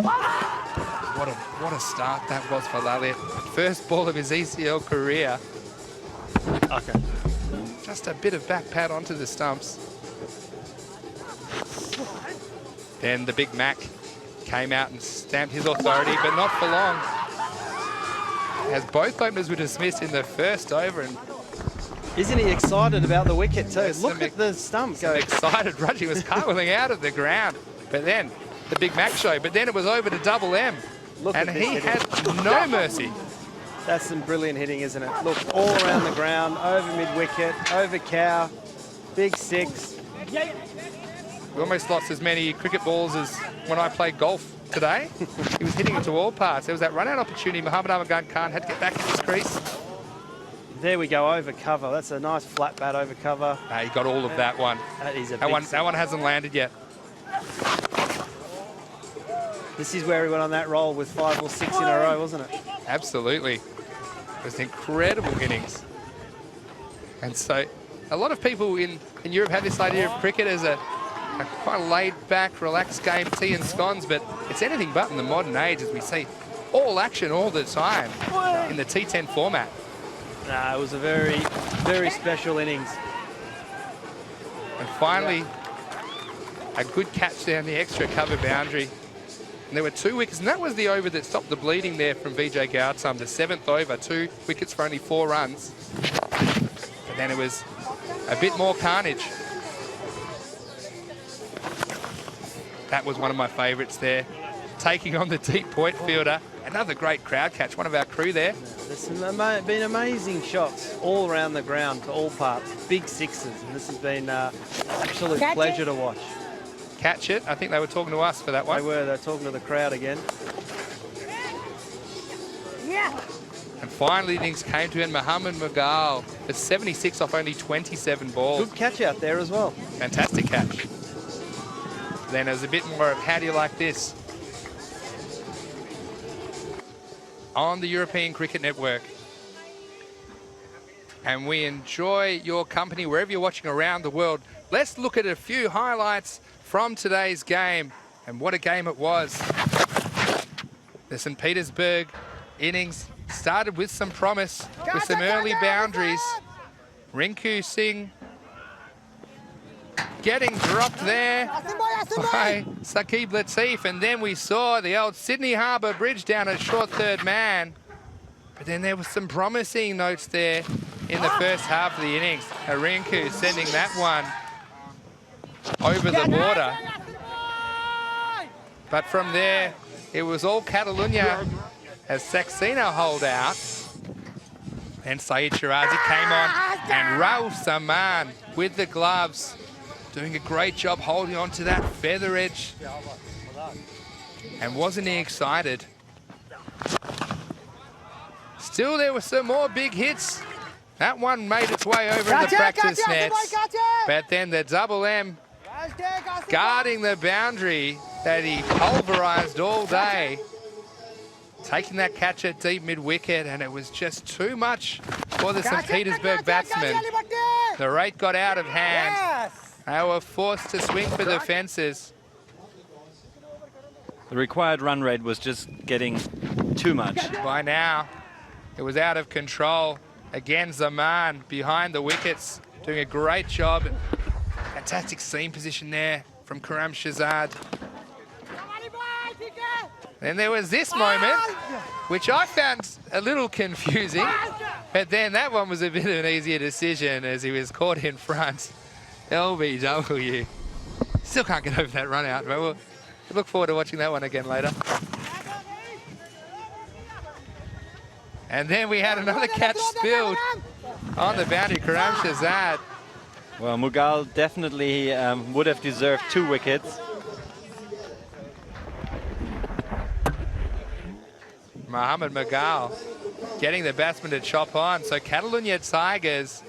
What a start that was for Lalit. First ball of his ECL career. Okay. Just a bit of back pad onto the stumps. Then the Big Mac came out and stamped his authority, but not for long. As both openers were dismissed in the first over. And isn't he excited about the wicket too? Look at the stump go. Excited, Rudgy was cartwheeling out of the ground. But then the Big Mac show, but then it was over to Double M. Look and he had no mercy. That's some brilliant hitting, isn't it? Look, all around the ground, over mid-wicket, over cow, big six. We almost lost as many cricket balls as when I played golf today. He was hitting into all parts. There was that run-out opportunity. Muhammad Ahmad Khan had to get back to his crease. There we go, over cover. That's a nice flat bat over cover. He got all of that one. That is a that one hasn't landed yet. This is where he went on that roll with 5 or 6 in a row, wasn't it? Absolutely. It was an incredible innings. And so a lot of people in Europe have this idea of cricket as a quite laid-back, relaxed game, tea and scones, but it's anything but in the modern age as we see all action all the time in the T10 format. It was a very, very special innings. And finally, a good catch down the extra cover boundary. And there were 2 wickets, and that was the over that stopped the bleeding there from Vijay Gautam. The 7th over, 2 wickets for only 4 runs. But then it was a bit more carnage. That was one of my favourites there. Taking on the deep point fielder. Another great crowd catch, one of our crew there. There's been amazing shots all around the ground to all parts. Big sixes, and this has been absolute pleasure to watch. Catch it. I think they were talking to us for that one. They were talking to the crowd again. Yeah. And finally, things came to end. Muhammad Mughal for 76 off only 27 balls. Good catch out there as well. Fantastic catch. Then there's a bit more of how do you like this? On the European Cricket Network. And we enjoy your company wherever you're watching around the world. Let's look at a few highlights from today's game, and what a game it was. The St. Petersburg innings started with some promise, with some early boundaries. Rinku Singh getting dropped there by Saqib Latif, and then we saw the old Sydney Harbour Bridge down a short third man. But then there was some promising notes there in the first half of the innings. Rinku sending that one over the border. But from there, it was all Catalunya as Saxena holed out. And Saeed Shirazi came on, and Raul Saman with the gloves, doing a great job holding on to that feather edge. And wasn't he excited? Still, there were some more big hits. That one made its way over in the practice nets. But then the Double M guarding the boundary that he pulverized all day, taking that catch at deep mid-wicket, and it was just too much for the St. Petersburg batsmen. The rate got out of hand. They were forced to swing for the fences. The required run rate was just getting too much. By now, it was out of control. Again, Zaman behind the wickets, doing a great job. Fantastic seam position there from Karam Shahzad. Then there was this moment, which I found a little confusing, but then that one was a bit of an easier decision as he was caught in front. LBW. Still can't get over that run out, but we'll look forward to watching that one again later. And then we had another catch spilled on the boundary, Karam Shahzad. Well, Mughal definitely would have deserved 2 wickets. Muhammad Mughal getting the batsman to chop on. So Catalunya Tigers